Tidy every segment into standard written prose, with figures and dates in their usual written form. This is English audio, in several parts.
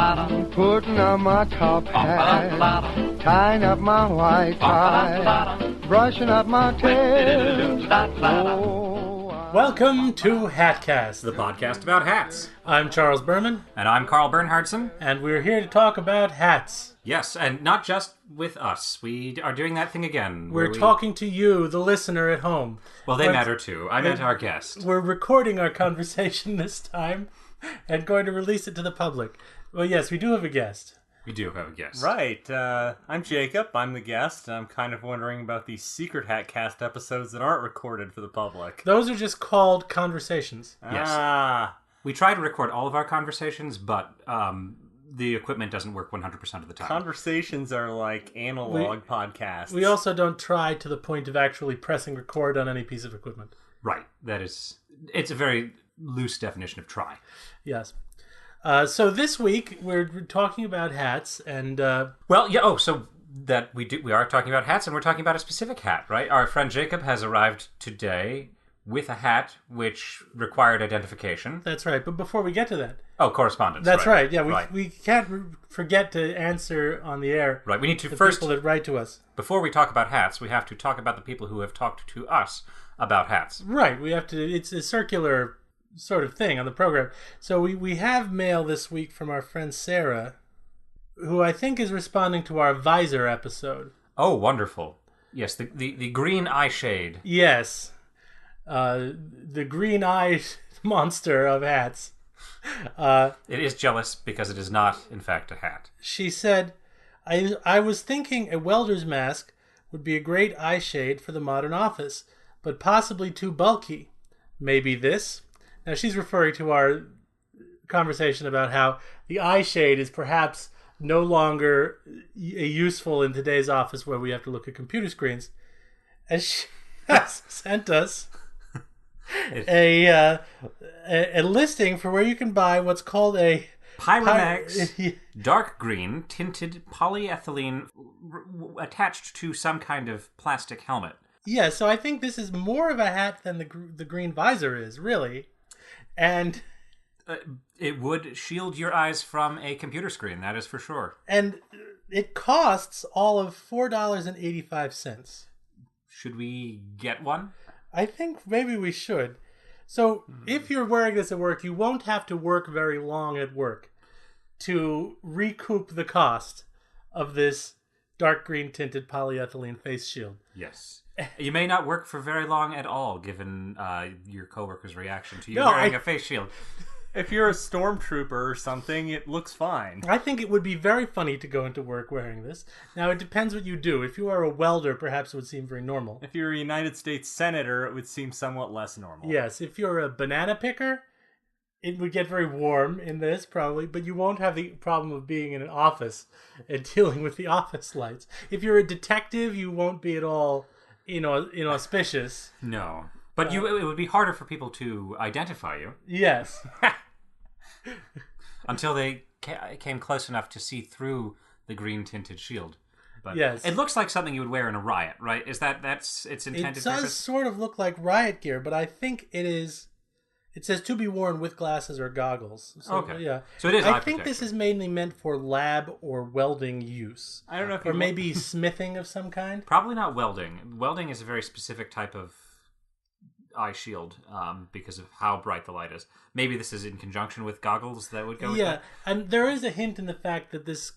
Putting on my top hat, tying up my white tie, brushing up my tail. Welcome to Hatcast, The podcast about hats. I'm Charles Berman, And I'm Carl Bernhardson. and we're here to talk about hats. Yes, and not just with us. We are doing that thing again. We're talking to you, the listener at home. Well, they matter too. I meant our guest. We're recording our conversation this time and going to release it to the public. Well, yes, we do have a guest. We do have a guest. Right. I'm Jacob. I'm the guest. I'm kind of wondering about these secret Hatcast episodes that aren't recorded for the public. Those are just called conversations. Yes. We try to record all of our conversations, but the equipment doesn't work 100% of the time. Conversations are like analog podcasts. We also don't try to the point of actually pressing record on any piece of equipment. Right. It's a very loose definition of try. Yes. So this week we're talking about hats, and Well, yeah. Oh, so that we are talking about hats, and we're talking about a specific hat, right? Our friend Jacob has arrived today with a hat which required identification. that's right. But before we get to that, Correspondence. that's right. Yeah, Right. we can't forget to answer on the air. Right. We need to the first, people that write to us. before we talk about hats, we have to talk about the people who have talked to us about hats. Right. We have to. It's a circular sort of thing on the program. So we have mail this week from our friend Sarah, who I think is responding to our visor episode. Oh, wonderful. Yes, the green eye shade. Yes. The green-eyed monster of hats. It is jealous because it is not, in fact, a hat. She said, I was thinking a welder's mask would be a great eye shade for the modern office, but possibly too bulky. Maybe this? Now, she's referring to our conversation about how the eye shade is perhaps no longer useful in today's office where we have to look at computer screens. And she has sent us a listing for where you can buy what's called a Pyramex dark green tinted polyethylene attached to some kind of plastic helmet. Yeah, so I think this is more of a hat than the green visor is, really. And It would shield your eyes from a computer screen, that is for sure. and it costs all of $4.85. Should we get one? I think maybe we should. So if you're wearing this at work, you won't have to work very long at work to recoup the cost of this dark green tinted polyethylene face shield. Yes. You may not work for very long at all, given your coworker's reaction to you wearing a face shield. If you're a stormtrooper or something, it looks fine. I think it would be very funny to go into work wearing this. Now, it depends what you do. If you are a welder, perhaps it would seem very normal. If you're a United States Senator, it would seem somewhat less normal. Yes, if you're a banana picker, it would get very warm in this, probably, but you won't have the problem of being in an office and dealing with the office lights. If you're a detective, you won't be at all inauspicious. No. But it would be harder for people to identify you. Yes. Until they came close enough to see through the green tinted shield. But Yes. It looks like something you would wear in a riot, right? Is that's its intended It does purpose? sort of look like riot gear, but I think it is. It says to be worn with glasses or goggles. So, Okay. Yeah. So it is I eye think this protection. is mainly meant for lab or welding use. I don't know if Or you maybe smithing of some kind. Probably not welding. Welding is a very specific type of eye shield because of how bright the light is. Maybe this is in conjunction with goggles that would go with Yeah, that. and there is a hint in the fact that this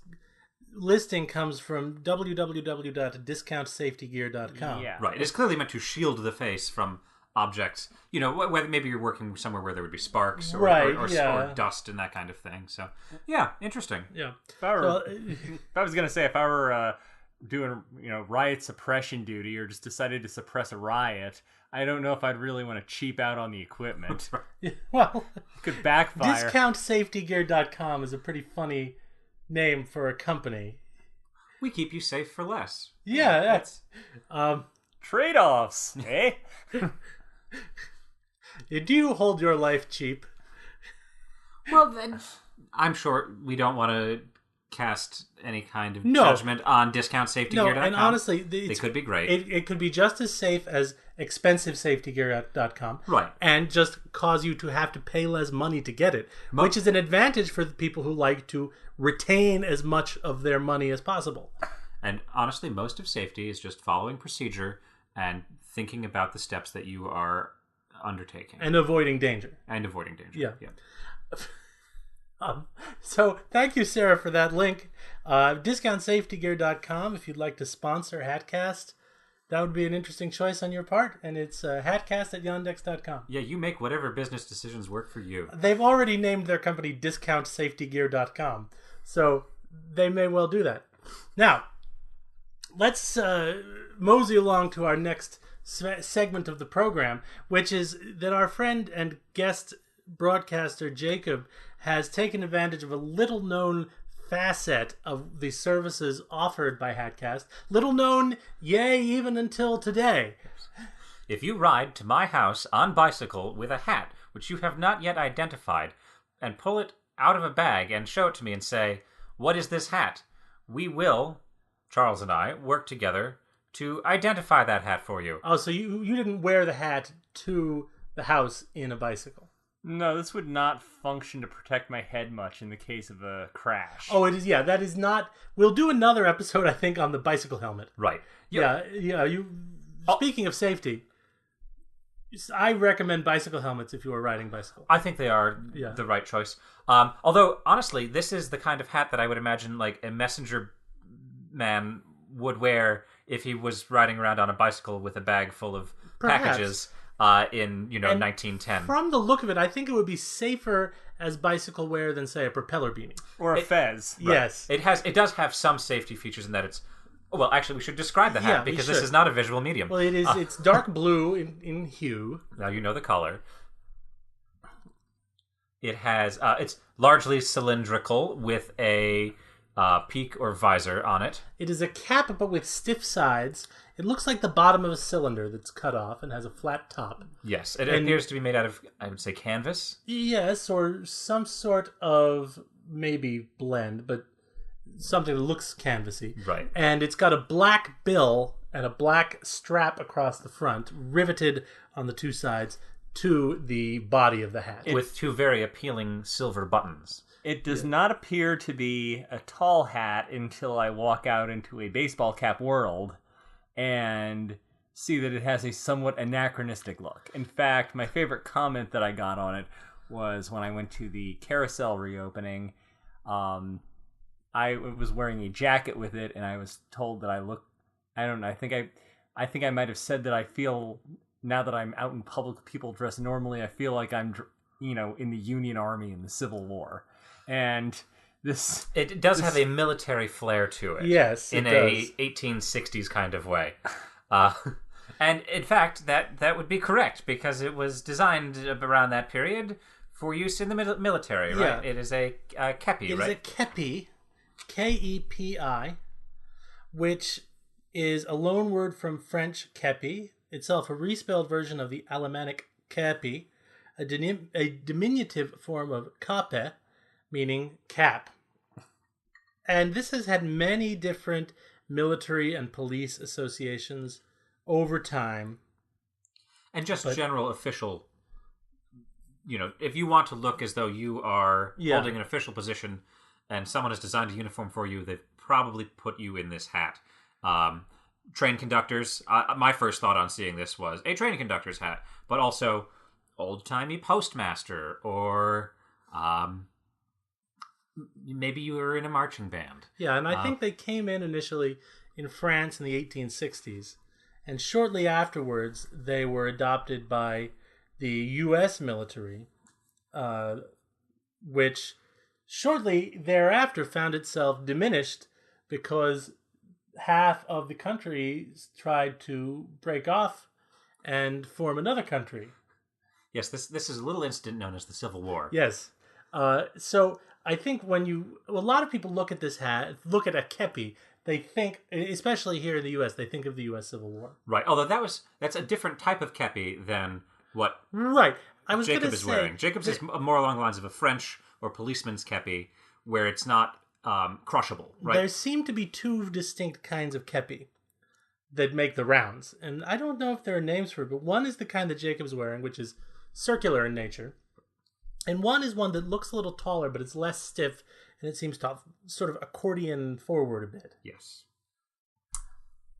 listing comes from www.discountsafetygear.com. Yeah. Right. It's clearly meant to shield the face from objects. You know, whether maybe you're working somewhere where there would be sparks or, Right, or yeah. dust and that kind of thing. So, yeah, interesting. Yeah. If I were, So, if I was gonna say, if I were doing riot suppression duty or just decided to suppress a riot, I don't know if I'd really want to cheap out on the equipment. well, Could backfire. discountsafetygear.com is a pretty funny name for a company. We keep you safe for less. Yeah, that's Trade-offs, eh? do you hold your life cheap? Well, then, I'm sure we don't want to cast any kind of No. judgment on discountsafetygear.com. No, and honestly, they could be great. It could be just as safe as expensivesafetygear.com. Right. And just cause you to have to pay less money to get it, which is an advantage for the people who like to retain as much of their money as possible. And honestly, most of safety is just following procedure and thinking about the steps that you are undertaking. And avoiding danger. Yeah. So thank you, Sarah, for that link. DiscountSafetyGear.com if you'd like to sponsor Hatcast. That would be an interesting choice on your part. And it's hatcast@yandex.com. Yeah, you make whatever business decisions work for you. They've already named their company DiscountSafetyGear.com. So they may well do that. Now, let's mosey along to our next segment of the program, which is that our friend and guest broadcaster Jacob has taken advantage of a little-known facet of the services offered by Hatcast. Little known, yea, even until today. If you ride to my house on bicycle with a hat which you have not yet identified, and pull it out of a bag and show it to me and say, "What is this hat?" we will, Charles and I, work together to identify that hat for you. Oh, so you didn't wear the hat to the house in a bicycle? No, this would not function to protect my head much in the case of a crash. Oh, it is. Yeah, that is not. We'll do another episode, I think, on the bicycle helmet. Right. Yeah. You. Speaking of safety, I recommend bicycle helmets if you are riding bicycle. I think they are the right choice. Although, honestly, this is the kind of hat that I would imagine like a messenger man would wear if he was riding around on a bicycle with a bag full of packages. In 1910. From the look of it, I think it would be safer as bicycle wear than, say, a propeller beanie or a fez. Right. Yes, it does have some safety features in that it's. Well, actually, we should describe the hat because this is not a visual medium. Well, it is. It's dark blue in hue. Now you know the color. It has. It's largely cylindrical with a peak or visor on it. It is a cap, but with stiff sides. It looks like the bottom of a cylinder that's cut off and has a flat top. Yes, it appears to be made out of, I would say, canvas. Yes, or some sort of maybe blend, but something that looks canvassy. Right. And it's got a black bill and a black strap across the front, riveted on the two sides to the body of the hat. With two very appealing silver buttons. It does not appear to be a tall hat until I walk out into a baseball cap world and see that it has a somewhat anachronistic look. In fact, my favorite comment that I got on it was when I went to the carousel reopening. I was wearing a jacket with it, and I was told that I look. I don't know. I think I might have said that I feel now that I'm out in public, people dress normally. I feel like I'm, in the Union Army in the Civil War, and this it does have a military flair to it. Yes, in a 1860s kind of way. And in fact, that would be correct because it was designed around that period for use in the military, right? Yeah. It is a kepi, right? It is a kepi, Kepi, which is a loan word from French kepi, itself a respelled version of the Alemannic kepi, a diminutive form of cape, meaning cap. And this has had many different military and police associations over time. And just general official, if you want to look as though you are holding an official position and someone has designed a uniform for you, they've probably put you in this hat. Train conductors, my first thought on seeing this was a train conductor's hat, but also old-timey postmaster or... maybe you were in a marching band. Yeah, and I think they came in initially in France in the 1860s. And shortly afterwards, they were adopted by the U.S. military, which shortly thereafter found itself diminished because half of the country tried to break off and form another country. Yes, this is a little incident known as the Civil War. Yes. So I think when a lot of people look at this hat, look at a kepi, they think, especially here in the U.S., they think of the U.S. Civil War. Right. Although that's a different type of kepi than what I was Jacob is wearing. Jacob's is more along the lines of a French or policeman's kepi, where it's not crushable, right? There seem to be two distinct kinds of kepi that make the rounds. And I don't know if there are names for it, but one is the kind that Jacob's wearing, which is circular in nature. And one is one that looks a little taller, but it's less stiff, and it seems to sort of accordion forward a bit. Yes.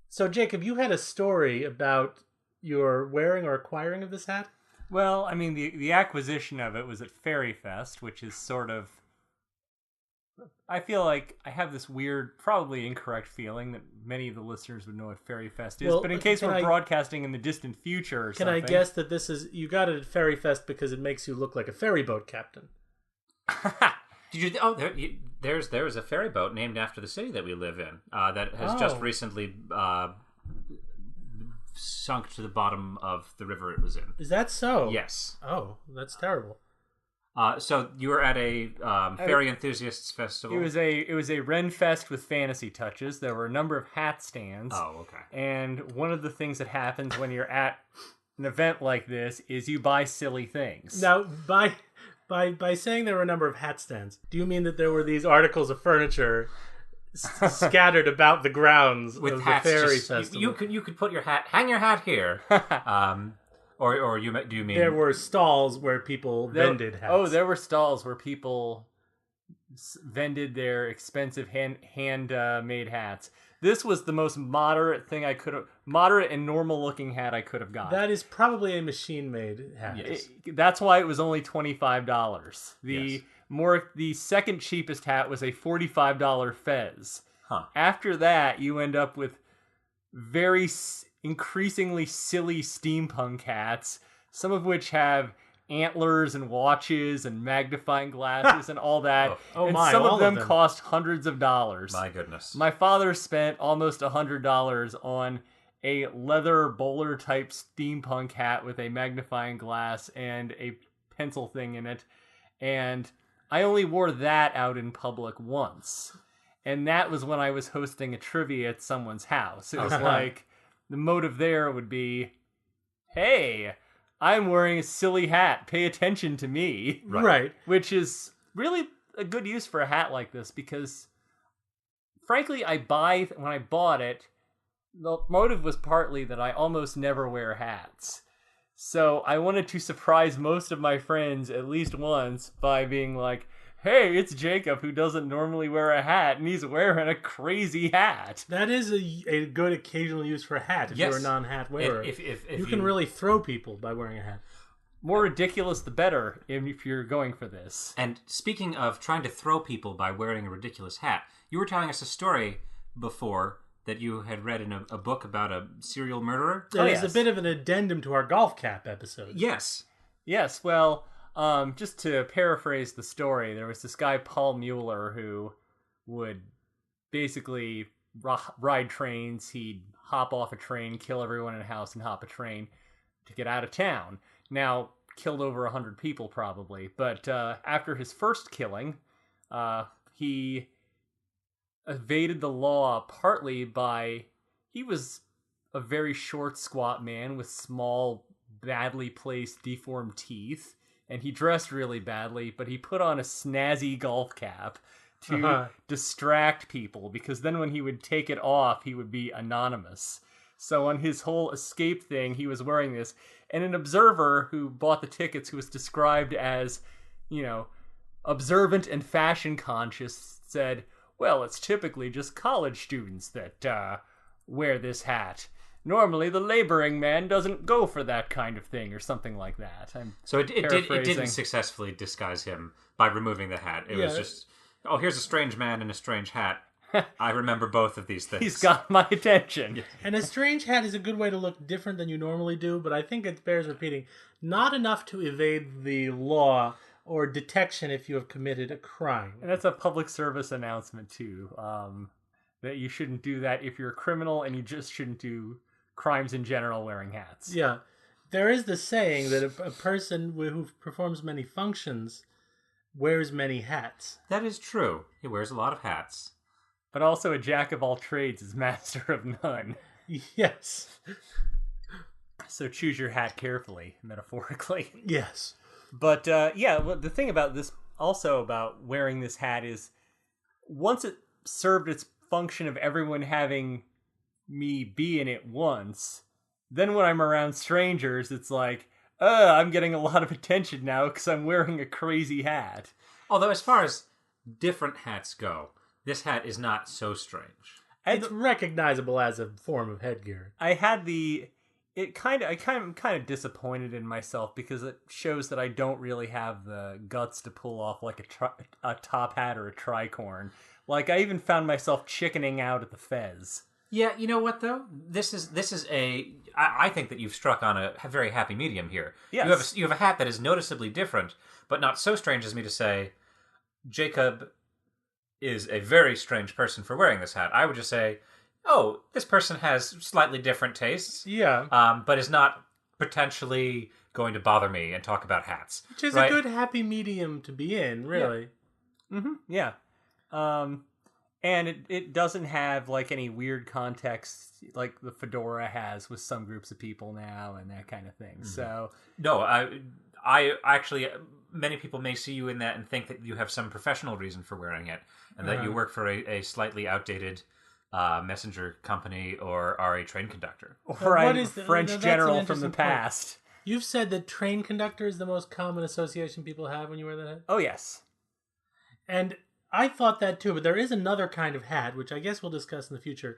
So, Jacob, you had a story about your wearing or acquiring of this hat? Well, I mean, the acquisition of it was at Fairy Fest, which is sort of... I feel like I have this weird, probably incorrect feeling that many of the listeners would know what Fairy Fest is, Well, but in case we're broadcasting in the distant future or Can something... I guess that this is... You got it at Fairy Fest because it makes you look like a ferry boat captain. Did you? Oh, there's a ferry boat named after the city that we live in that has just recently sunk to the bottom of the river it was in. Is that so? Yes. Oh, that's terrible. So you were at a fairy enthusiasts festival. It was a Ren Fest with fantasy touches. There were a number of hat stands. Oh, okay. And one of the things that happens when you're at an event like this is you buy silly things. Now, by saying there were a number of hat stands, do you mean that there were these articles of furniture scattered about the grounds with of hats, the fairy festival? You could put your hat, hang your hat here. Or do you mean there were stalls where people vended hats? Oh, there were stalls where people vended their expensive hand-made hats. This was the most moderate and normal-looking hat I could have got. That is probably a machine-made hat. Yes. That's why it was only $25. The second cheapest hat was a $45 fez. Huh. After that, you end up with very increasingly silly steampunk hats, some of which have antlers and watches and magnifying glasses and all that. And some of them cost hundreds of dollars. My goodness. My father spent almost $100 on a leather bowler type steampunk hat with a magnifying glass and a pencil thing in it. And I only wore that out in public once. And that was when I was hosting a trivia at someone's house. It was like, the motive there would be, hey, I'm wearing a silly hat. Pay attention to me. Right. Which is really a good use for a hat like this because, frankly, when I bought it, the motive was partly that I almost never wear hats. So I wanted to surprise most of my friends at least once by being like, hey, it's Jacob who doesn't normally wear a hat, and he's wearing a crazy hat. That is a good occasional use for a hat if you're a non-hat wearer. If you can really throw people by wearing a hat. More ridiculous the better if you're going for this. And speaking of trying to throw people by wearing a ridiculous hat, you were telling us a story before that you had read in a book about a serial murderer. That is a bit of an addendum to our golf cap episode. Yes. Yes, well... just to paraphrase the story, there was this guy, Paul Mueller, who would basically ride trains. He'd hop off a train, kill everyone in a house, and hop a train to get out of town. Now, killed over 100 people probably, but after his first killing, he evaded the law partly by... He was a very short, squat man with small, badly placed, deformed teeth. And he dressed really badly, but he put on a snazzy golf cap to distract people, because then when he would take it off, he would be anonymous. So on his whole escape thing, he was wearing this. And an observer who bought the tickets, who was described as, observant and fashion conscious, said, well, it's typically just college students that wear this hat. Normally, the laboring man doesn't go for that kind of thing, or something like that. So it didn't successfully disguise him by removing the hat. It was just, here's a strange man in a strange hat. I remember both of these things. He's got my attention. Yeah. And a strange hat is a good way to look different than you normally do, but I think it bears repeating. Not enough to evade the law or detection if you have committed a crime. And that's a public service announcement, too. That you shouldn't do that if you're a criminal, and you just shouldn't do crimes in general wearing hats. Yeah. There is the saying that a person who performs many functions wears many hats. That is true. He wears a lot of hats. But also a jack of all trades is master of none. Yes. So choose your hat carefully, metaphorically. Yes. But, the thing about this, also about wearing this hat is, once it served its function of everyone having me be in it once, then when I'm around strangers, it's like, I'm getting a lot of attention now because I'm wearing a crazy hat. Although, as far as different hats go, this hat is not so strange. It's recognizable as a form of headgear. I'm kind of disappointed in myself because it shows that I don't really have the guts to pull off like a top hat or a tricorn. Like, I even found myself chickening out at the fez. Yeah, you know what though? This is I think that you've struck on a very happy medium here. Yes. You have a hat that is noticeably different, but not so strange as me to say, Jacob is a very strange person for wearing this hat. I would just say, oh, this person has slightly different tastes. Yeah. But is not potentially going to bother me and talk about hats. Which is a good happy medium to be in, really. Yeah. Mm-hmm. Yeah. And it doesn't have like any weird context like the fedora has with some groups of people now and that kind of thing. Mm-hmm. So no, I actually, many people may see you in that and think that you have some professional reason for wearing it, and that you work for a slightly outdated messenger company or are a train conductor. Or I'm a French general from the past. You've said that train conductor is the most common association people have when you wear that hat? Oh, yes. And I thought that too, but there is another kind of hat, which I guess we'll discuss in the future,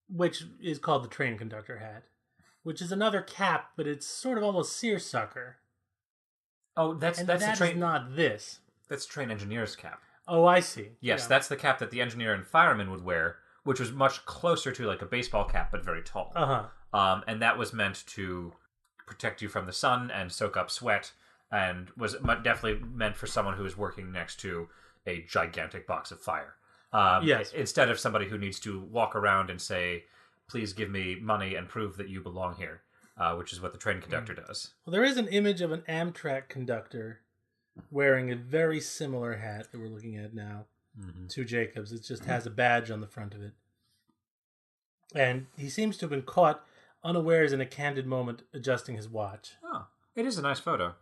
which is called the train conductor hat, which is another cap, but it's sort of almost seersucker. Oh, that's the train. Is not this. That's train engineer's cap. Oh, I see. Yes, that's the cap that the engineer and fireman would wear, which was much closer to like a baseball cap, but very tall. And that was meant to protect you from the sun and soak up sweat, and was definitely meant for someone who is working next to a gigantic box of fire. Yes. Instead of somebody who needs to walk around and say, please give me money and prove that you belong here, which is what the train conductor does. Well, there is an image of an Amtrak conductor wearing a very similar hat that we're looking at now to Jacob's. It just has a badge on the front of it. And he seems to have been caught unawares in a candid moment adjusting his watch. Oh, it is a nice photo.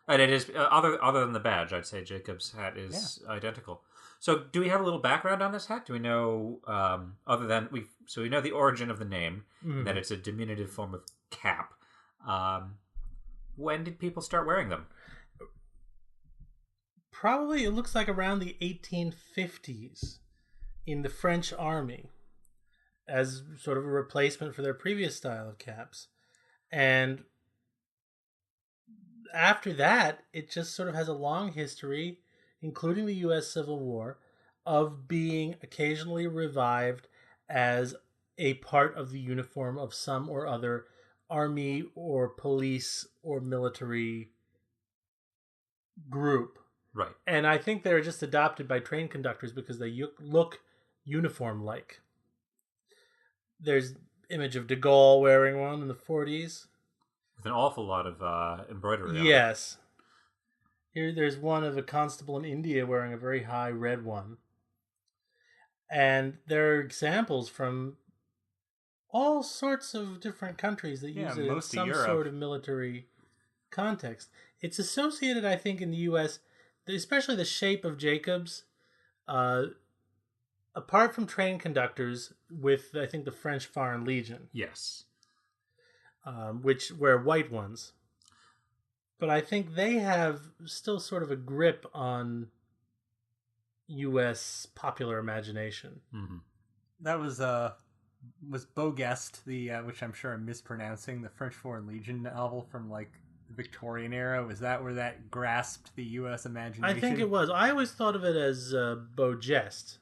And it is, other than the badge, I'd say Jacob's hat is identical. So do we have a little background on this hat? Do we know, other than, we know the origin of the name, that it's a diminutive form of cap. When did people start wearing them? Probably, it looks like around the 1850s in the French army as sort of a replacement for their previous style of caps. And after that, it just sort of has a long history, including the U.S. Civil War, of being occasionally revived as a part of the uniform of some or other army or police or military group. Right. And I think they're just adopted by train conductors because they look uniform-like. There's image of de Gaulle wearing one in the 40s. With an awful lot of embroidery on it. Yes. Here there's one of a constable in India wearing a very high red one. And there are examples from all sorts of different countries that use it in some sort of military context. It's associated, I think, in the U.S., especially the shape of Jacob's, apart from train conductors, with, I think, the French Foreign Legion. Yes. Which wear white ones. But I think they have still sort of a grip on U.S. popular imagination. Mm-hmm. That was Beauguest, which I'm sure I'm mispronouncing, the French Foreign Legion novel from like the Victorian era. Was that where that grasped the U.S. imagination? I think it was. I always thought of it as Beauguest.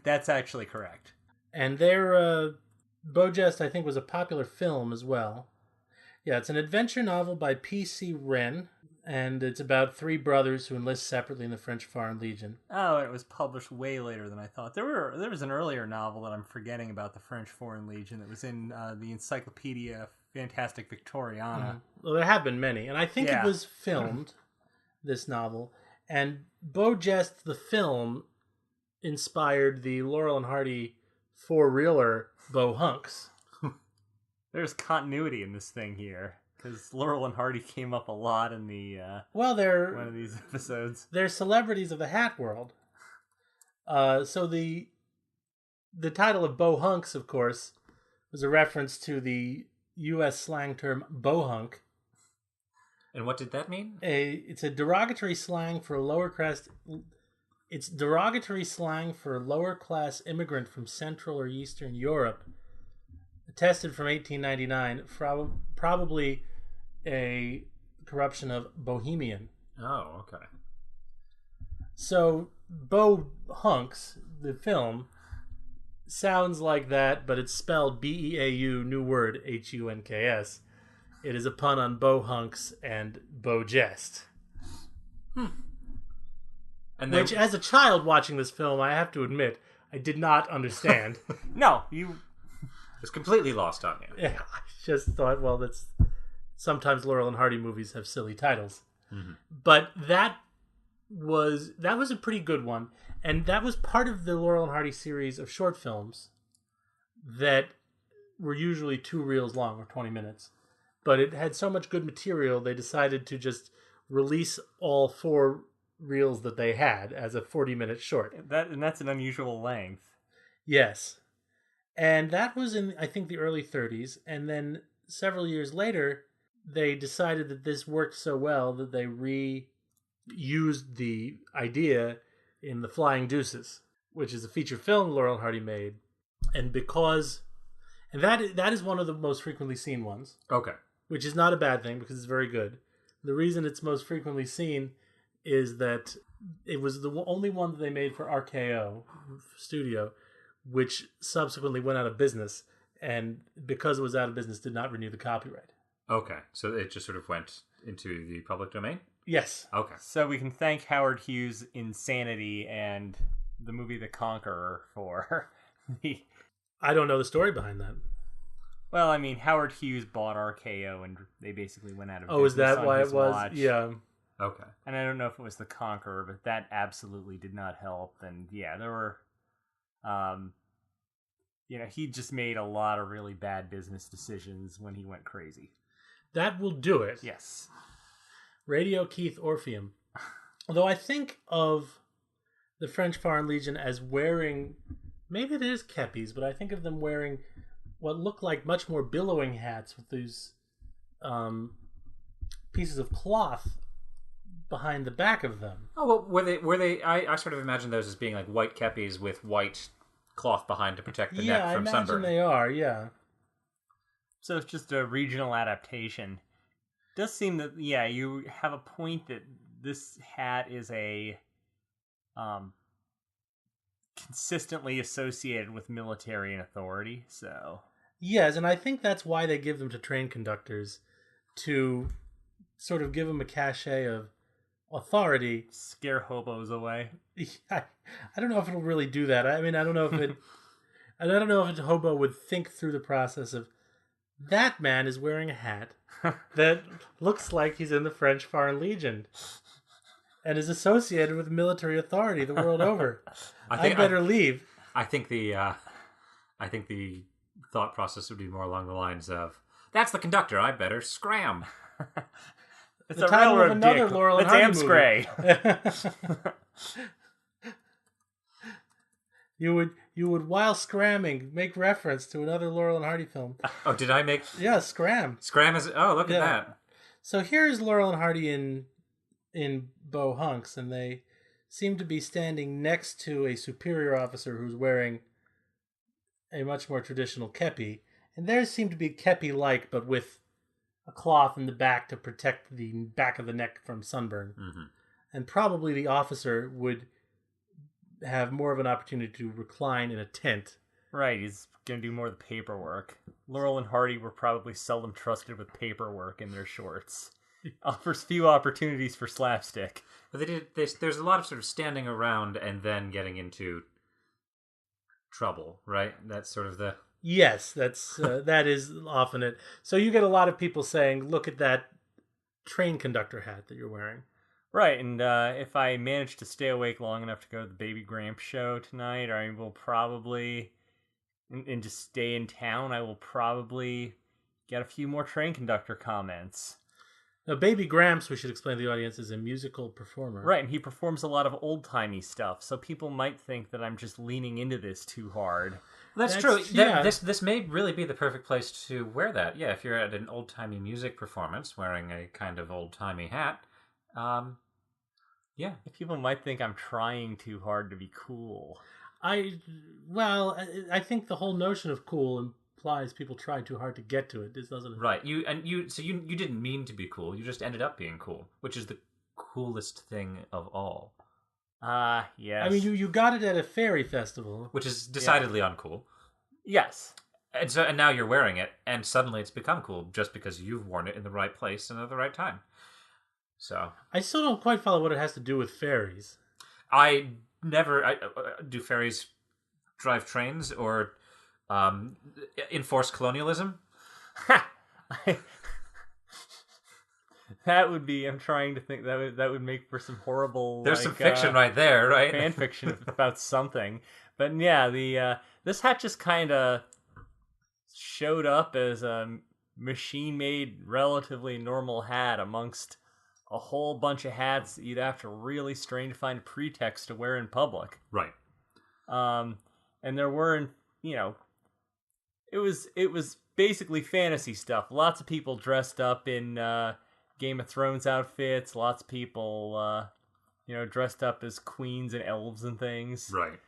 That's actually correct. And their Beauguest, I think, was a popular film as well. Yeah, it's an adventure novel by P.C. Wren, and it's about three brothers who enlist separately in the French Foreign Legion. Oh, it was published way later than I thought. There was an earlier novel that I'm forgetting about the French Foreign Legion that was in the Encyclopedia Fantastic Victoriana. Mm-hmm. Well, there have been many, and I think it was filmed, this novel, and Beauguest, the film, inspired the Laurel and Hardy four-reeler Beau Hunks. There's continuity in this thing here, because Laurel and Hardy came up a lot in the they're one of these episodes. They're celebrities of the hat world. So the title of Bohunks, of course, was a reference to the U.S. slang term bohunk. And what did that mean? It's a derogatory slang for a lower class. It's derogatory slang for a lower class immigrant from Central or Eastern Europe, attested from 1899. Probably a corruption of bohemian. Oh, okay. So Bohunks, the film, sounds like that, but it's spelled B-E-A-U, new word, H-U-N-K-S. It is a pun on Bohunks and Bojest. And Which, as a child watching this film, I have to admit, I did not understand. No, you... It's completely lost on you. Yeah, I just thought, well, that's... Sometimes Laurel and Hardy movies have silly titles. Mm-hmm. But that was a pretty good one. And that was part of the Laurel and Hardy series of short films that were usually 2 reels long, or 20 minutes. But it had so much good material, they decided to just release all 4 reels that they had as a 40-minute short. That's an unusual length. Yes. And that was in, I think, the early 30s. And then several years later, they decided that this worked so well that they reused the idea in The Flying Deuces, which is a feature film Laurel and Hardy made. And that is one of the most frequently seen ones. Okay. Which is not a bad thing because it's very good. The reason it's most frequently seen is that it was the only one that they made for RKO Studio, which subsequently went out of business, and because it was out of business, did not renew the copyright. Okay, so it just sort of went into the public domain? Yes. Okay. So we can thank Howard Hughes' Insanity and the movie The Conqueror for the... I don't know the story behind that. Well, I mean, Howard Hughes bought RKO and they basically went out of business. Oh, is that on why his it was? watch. Yeah. Okay. And I don't know if it was The Conqueror, but that absolutely did not help. And yeah, there were... he just made a lot of really bad business decisions when he went crazy. That will do it. Yes. Radio Keith Orpheum. Although I think of the French Foreign Legion as wearing, maybe it is kepis, but I think of them wearing what look like much more billowing hats with these pieces of cloth behind the back of them. Oh, well, were they? I sort of imagine those as being like white kepis with white cloth behind to protect the neck from sunburn. Yeah, I imagine they are. Yeah. So it's just a regional adaptation. It does seem that you have a point that this hat is a consistently associated with military and authority. So yes, and I think that's why they give them to train conductors, to sort of give them a cachet of authority, scare hobos away. I don't know if it'll really do that. I mean, I don't know if a hobo would think through the process of, that man is wearing a hat that looks like he's in the French Foreign Legion and is associated with military authority the world over. I better leave. I think the thought process would be more along the lines of, that's the conductor, I better scram. It's the a title railroad of another dick. Laurel and Let's Hardy movie. Amscray. You would, while scramming, make reference to another Laurel and Hardy film. Oh, did I make... Yeah, Scram. Scram is... Oh, look at that. So here's Laurel and Hardy in Bohunks, and they seem to be standing next to a superior officer who's wearing a much more traditional kepi. And theirs seem to be kepi-like, but with a cloth in the back to protect the back of the neck from sunburn. Mm-hmm. And probably the officer would have more of an opportunity to recline in a tent. Right, he's going to do more of the paperwork. Laurel and Hardy were probably seldom trusted with paperwork in their shorts. Offers few opportunities for slapstick. But there's a lot of sort of standing around and then getting into trouble, right? That's sort of the... Yes, that is often it. So you get a lot of people saying, look at that train conductor hat that you're wearing. Right, and if I manage to stay awake long enough to go to the Baby Gramp show tonight, I will probably, and just stay in town, I will probably get a few more train conductor comments. Now, Baby Gramps, we should explain to the audience, is a musical performer. Right, and he performs a lot of old-timey stuff, so people might think that I'm just leaning into this too hard. That's true. Yeah. This may really be the perfect place to wear that. Yeah, if you're at an old-timey music performance wearing a kind of old-timey hat. Yeah. People might think I'm trying too hard to be cool. I think the whole notion of cool implies people try too hard to get to it. This doesn't. Right. You didn't mean to be cool. You just ended up being cool, which is the coolest thing of all. Yes. I mean, you got it at a fairy festival, which is decidedly uncool. Yes. And now you're wearing it, and suddenly it's become cool just because you've worn it in the right place and at the right time. So I still don't quite follow what it has to do with fairies. Do fairies drive trains or enforce colonialism? That would be. I'm trying to think. That would make for some horrible. There's some fiction right there, right? Fan fiction about something. But yeah, this hat just kind of showed up as a machine-made, relatively normal hat amongst a whole bunch of hats that you'd have to really strain to find a pretext to wear in public. Right. And there weren't, it was basically fantasy stuff. Lots of people dressed up in Game of Thrones outfits. Lots of people, dressed up as queens and elves and things. Right.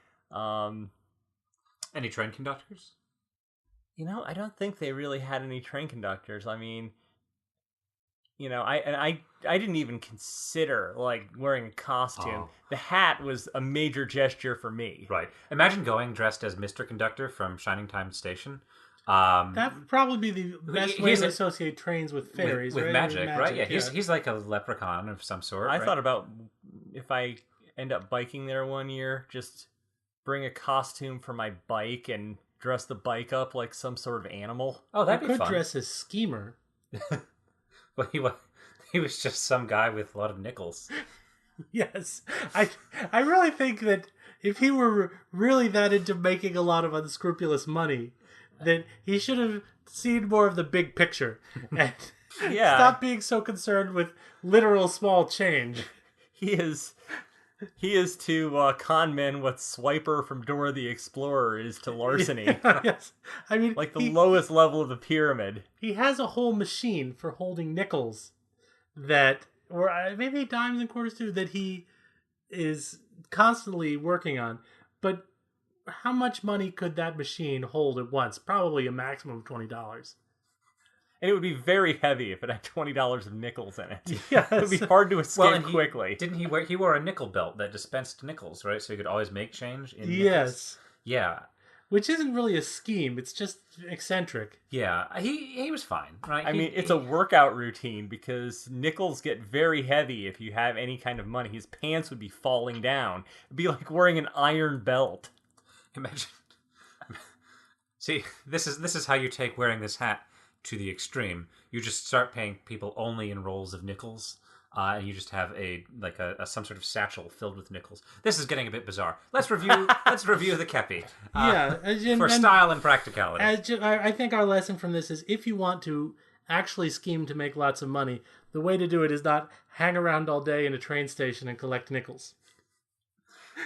Any train conductors? I don't think they really had any train conductors. I mean, I didn't even consider wearing a costume. Oh. The hat was a major gesture for me. Right. Imagine going dressed as Mr. Conductor from Shining Time Station. That would probably be the best way to associate trains with fairies. With right? magic, right? Yeah, he's like a leprechaun of some sort. I thought about if I end up biking there one year, just bring a costume for my bike and dress the bike up like some sort of animal. Oh, that'd be fun. Could dress as Schemer. Well, he was just some guy with a lot of nickels. Yes. I really think that if he were really that into making a lot of unscrupulous money, then he should have seen more of the big picture and stop being so concerned with literal small change. He is to con men what Swiper from Dora the Explorer is to larceny. Yes. I mean, like the lowest level of the pyramid. He has a whole machine for holding nickels or maybe dimes and quarters too, that he is constantly working on. But how much money could that machine hold at once? Probably a maximum of $20. And it would be very heavy if it had $20 of nickels in it. Yes. It would be hard to escape quickly. He wore a nickel belt that dispensed nickels, right? So he could always make change in nickels. Yes. Yeah. Which isn't really a scheme, it's just eccentric. Yeah. He was fine, right? I mean, it's a workout routine because nickels get very heavy if you have any kind of money. His pants would be falling down. It'd be like wearing an iron belt. Imagine. See, this is how you take wearing this hat to the extreme. You just start paying people only in rolls of nickels, and you just have some sort of satchel filled with nickels. This is getting a bit bizarre. Let's review the Kepi. For style and practicality. I think our lesson from this is if you want to actually scheme to make lots of money, the way to do it is not hang around all day in a train station and collect nickels.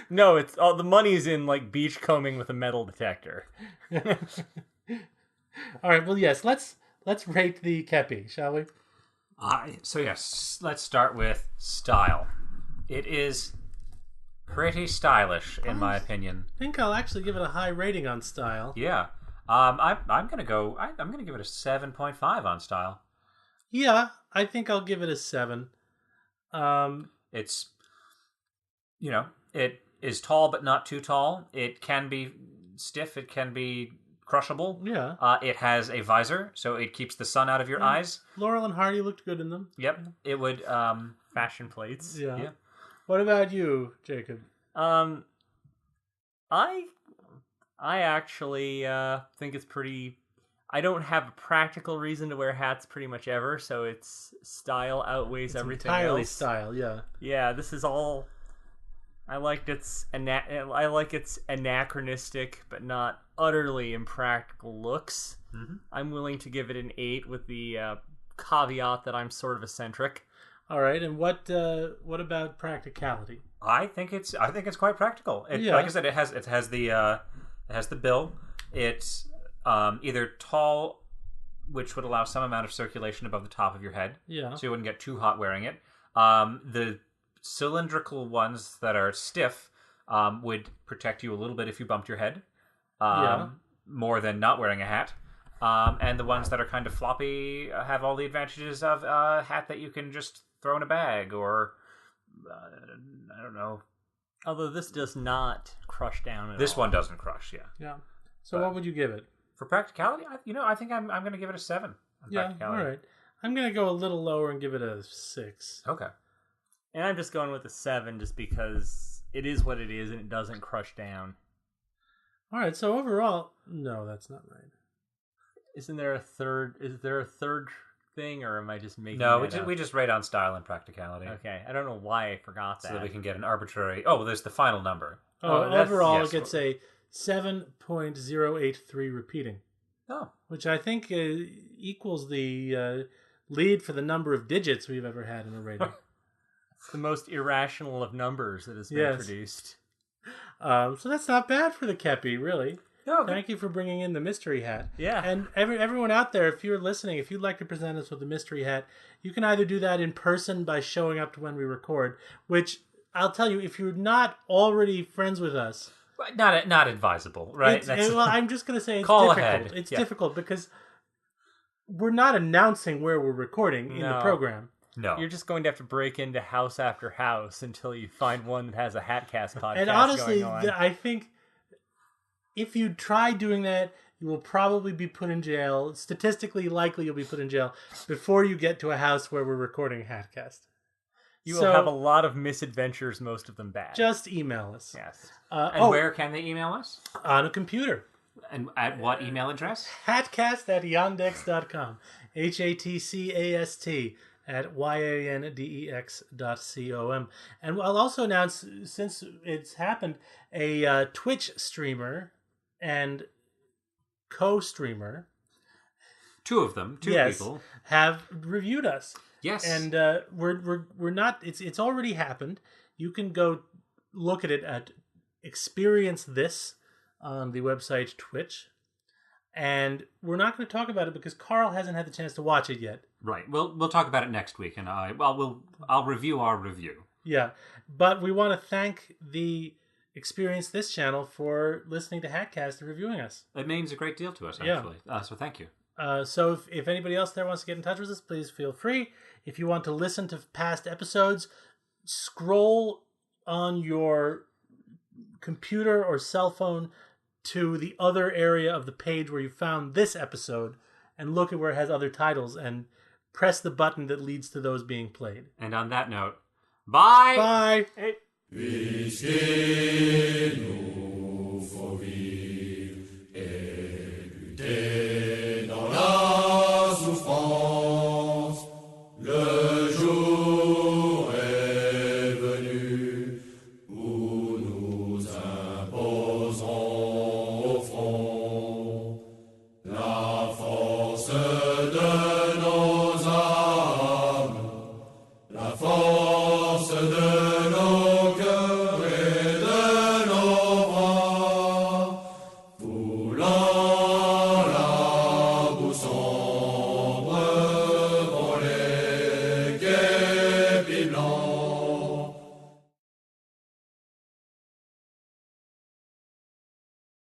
No, it's all the money's in beachcombing with a metal detector. All right, well, yes, let's rate the Kepi, shall we? So yes, let's start with style. It is pretty stylish, in my opinion. I think I'll actually give it a high rating on style. Yeah, I'm gonna give it a 7.5 on style. Yeah, I think I'll give it a 7. It's, it is tall but not too tall. It can be stiff. It can be crushable. Yeah. It has a visor, so it keeps the sun out of your eyes. Laurel and Hardy looked good in them. Yep. It would fashion plates. Yeah. What about you, Jacob? I actually think it's pretty. I don't have a practical reason to wear hats pretty much ever, so its style outweighs everything entirely else. Style, yeah. Yeah, this is all. I like its anachronistic but not utterly impractical looks. Mm-hmm. I'm willing to give it an 8 with the caveat that I'm sort of eccentric. All right, and what about practicality? I think it's quite practical. Yeah. Like I said, it has the bill. It's either tall, which would allow some amount of circulation above the top of your head, Yeah. so you wouldn't get too hot wearing it. The cylindrical ones that are stiff would protect you a little bit if you bumped your head, more than not wearing a hat. And the ones that are kind of floppy have all the advantages of a hat that you can just throw in a bag, or I don't know. Although this does not crush down at This all. one doesn't crush, yeah. Yeah. So what would you give it? For practicality, I think I'm going to give it a 7. Yeah, all right. I'm going to go a little lower and give it a 6. Okay. And I'm just going with a 7 just because it is what it is and it doesn't crush down. All right, so overall, no, that's not right. Isn't there a third? Is there a third thing, or am I just making? No, that up? we just rate on style and practicality. Okay, I don't know why I forgot that. So that we can get an arbitrary... Oh, there's the final number. Overall, yes. it gets a 7.083 repeating. Oh. Which I think equals the lead for the number of digits we've ever had in a rating. It's the most irrational of numbers that has been produced. So that's not bad for the Kepi, really. No, Thank you for bringing in the mystery hat. Yeah. And everyone out there, if you're listening, if you'd like to present us with a mystery hat, you can either do that in person by showing up to when we record, which I'll tell you, if you're not already friends with us... Not advisable, right? Well, I'm just going to say it's Call difficult. ahead. It's difficult because we're not announcing where we're recording in the program. No. You're just going to have to break into house after house until you find one that has a Hatcast podcast And honestly, going on. I think if you try doing that, you will probably be put in jail. Statistically likely you'll be put in jail before you get to a house where we're recording Hatcast. You will have a lot of misadventures, most of them bad. Just email us. Yes. And where can they email us? On a computer. And at what email address? Hatcast@yandex.com. HATCAST at yandex.com. And I'll also announce, since it's happened, a Twitch streamer and co-streamer, Two of them, two people, have reviewed us. Yes, and we're not. It's already happened. You can go look at it at Experience This on the website Twitch, and we're not going to talk about it because Carl hasn't had the chance to watch it yet. Right. We'll talk about it next week, and I'll review our review. Yeah, but we want to thank the Experience This channel for listening to Hatcast and reviewing us. It means a great deal to us, actually. So thank you. So if anybody else there wants to get in touch with us, please feel free. If you want to listen to past episodes, scroll on your computer or cell phone to the other area of the page where you found this episode and look at where it has other titles and press the button that leads to those being played. And on that note, bye! Bye! Hey.